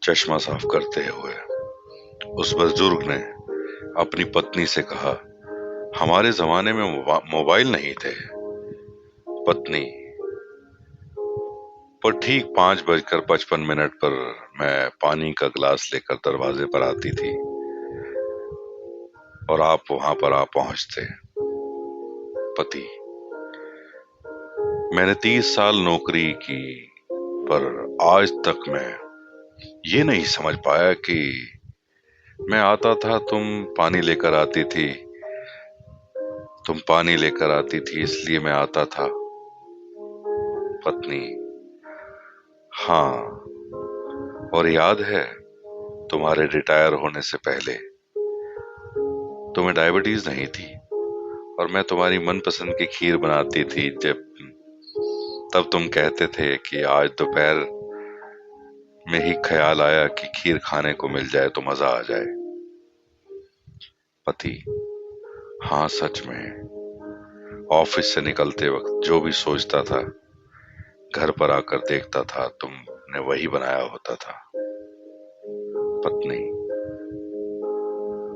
चश्मा साफ करते हुए उस बुजुर्ग ने अपनी पत्नी से कहा, हमारे जमाने में मोबाइल नहीं थे। पत्नी, पर ठीक 5:55 पर मैं पानी का गिलास लेकर दरवाजे पर आती थी और आप वहां पर आ पहुंचते। पति, मैंने 30 साल नौकरी की, पर आज तक मैं ये नहीं समझ पाया कि मैं आता था, तुम पानी लेकर आती थी इसलिए मैं आता था। पत्नी, हाँ, और याद है तुम्हारे रिटायर होने से पहले तुम्हें डायबिटीज नहीं थी और मैं तुम्हारी मनपसंद की खीर बनाती थी। तब तुम कहते थे कि आज दोपहर में ही ख्याल आया कि खीर खाने को मिल जाए तो मजा आ जाए। पति, हाँ सच में, ऑफिस से निकलते वक्त जो भी सोचता था, घर पर आकर देखता था तुमने वही बनाया होता था। पत्नी,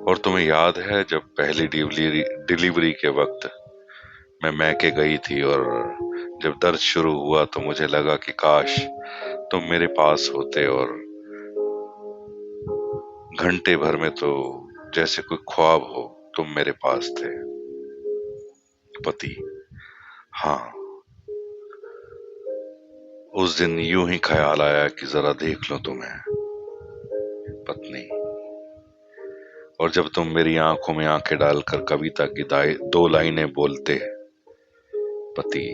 और तुम्हें याद है जब पहली डिलीवरी के वक्त मैं मैके गई थी और जब दर्द शुरू हुआ तो मुझे लगा कि काश तुम मेरे पास होते, और घंटे भर में तो जैसे कोई ख्वाब हो तुम मेरे पास थे। पति, हाँ, उस दिन यूं ही ख्याल आया कि जरा देख लो तुम्हें। पत्नी, और जब तुम मेरी आंखों में आंखें डालकर कविता की 2 लाइनें बोलते। पति,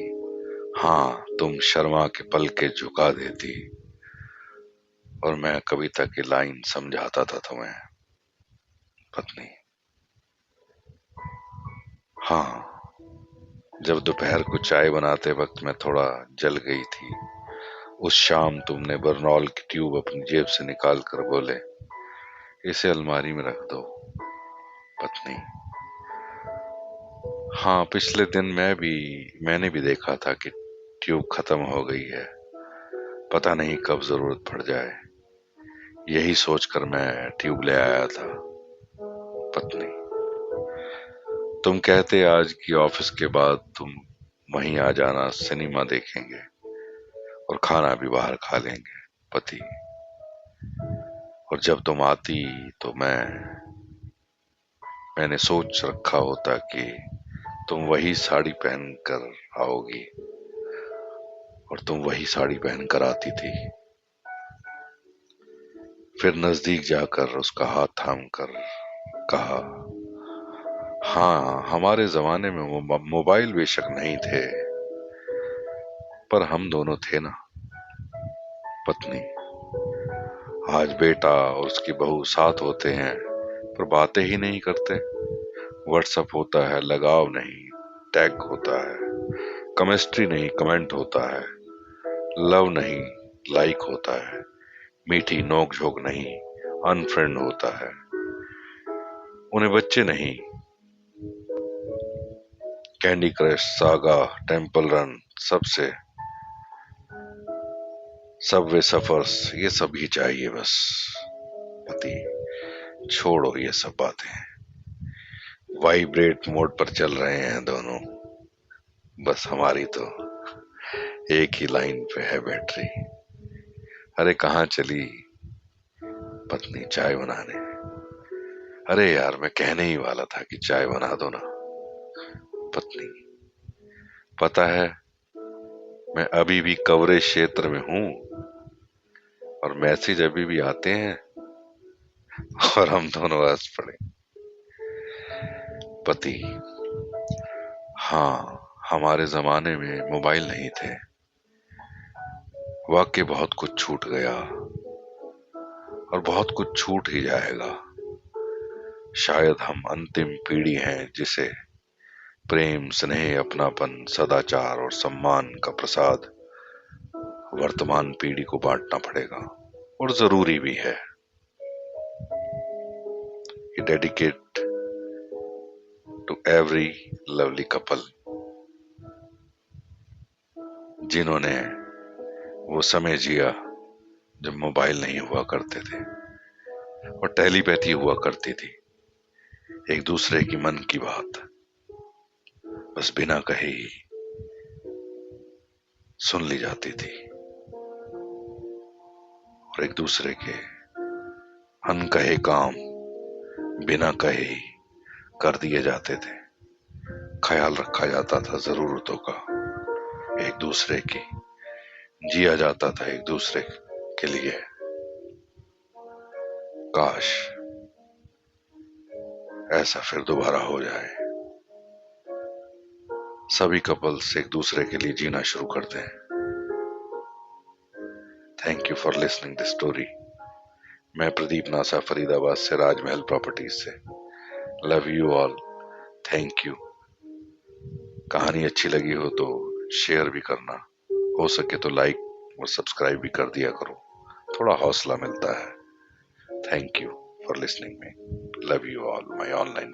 हाँ, तुम शर्मा के पल के झुका देती और मैं कविता की लाइन समझाता था तुम्हें। पत्नी, हाँ, जब दोपहर को चाय बनाते वक्त मैं थोड़ा जल गई थी, उस शाम तुमने बरनॉल की ट्यूब अपनी जेब से निकाल कर बोले, इसे अलमारी में रख दो। पत्नी, हाँ, पिछले दिन मैंने भी देखा था कि ट्यूब खत्म हो गई है, पता नहीं कब जरूरत पड़ जाए, यही सोचकर मैं ट्यूब ले आया था। पत्नी, तुम कहते आज की ऑफिस के बाद तुम वहीं आ जाना, सिनेमा देखेंगे और खाना भी बाहर खा लेंगे। पति, और जब तुम आती तो मैंने सोच रखा होता कि तुम वही साड़ी पहन कर आओगी और तुम वही साड़ी पहन कर आती थी। फिर नजदीक जाकर उसका हाथ थाम कर कहा, हाँ, हमारे जमाने में मोबाइल बेशक नहीं थे, पर हम दोनों थे ना। पत्नी, आज बेटा और उसकी बहू साथ होते हैं पर बातें ही नहीं करते। व्हाट्सएप होता है, लगाव नहीं, टैग होता है, केमिस्ट्री नहीं, कमेंट होता है, लव नहीं, लाइक होता है, मीठी नोक झोंक नहीं, अनफ्रेंड होता है। उन्हें बच्चे नहीं, candy crush, saga, temple run, सबसे सबवे सफर्स, ये सब ही चाहिए बस। पति, छोड़ो ये सब बातें, वाइब्रेट मोड पर चल रहे हैं दोनों, बस हमारी तो एक ही लाइन पे है बैटरी। अरे कहाँ चली? पत्नी, चाय बनाने। अरे यार, मैं कहने ही वाला था कि चाय बना दो ना। पत्नी, पता है मैं अभी भी कवरेज क्षेत्र में हूँ और मैसेज अभी भी आते हैं और हम दोनों हंस पड़े। पति, हाँ, हमारे जमाने में मोबाइल नहीं थे, वाकई बहुत कुछ छूट गया और बहुत कुछ छूट ही जाएगा। शायद हम अंतिम पीढ़ी हैं जिसे प्रेम, स्नेह, अपनापन, सदाचार और सम्मान का प्रसाद वर्तमान पीढ़ी को बांटना पड़ेगा, और जरूरी भी है। ये dedicate to every lovely couple जिन्होंने वो समय जिया जब मोबाइल नहीं हुआ करते थे और टेलीपैथी हुआ करती थी। एक दूसरे की मन की बात बस बिना कहे ही सुन ली जाती थी और एक दूसरे के अनकहे काम बिना कहे ही कर दिए जाते थे। ख्याल रखा जाता था जरूरतों का एक दूसरे की, जिया जाता था एक दूसरे के लिए। काश ऐसा फिर दोबारा हो जाए, सभी कपल्स एक दूसरे के लिए जीना शुरू कर दें। Thank you for listening this story. मैं प्रदीप नासा फरीदाबाद से, राजमहल प्रॉपर्टीज से। Love you all, thank you. कहानी अच्छी लगी हो तो शेयर भी करना, हो सके तो लाइक और सब्सक्राइब भी कर दिया करो, थोड़ा हौसला मिलता है। Thank you for listening me. Love you all my online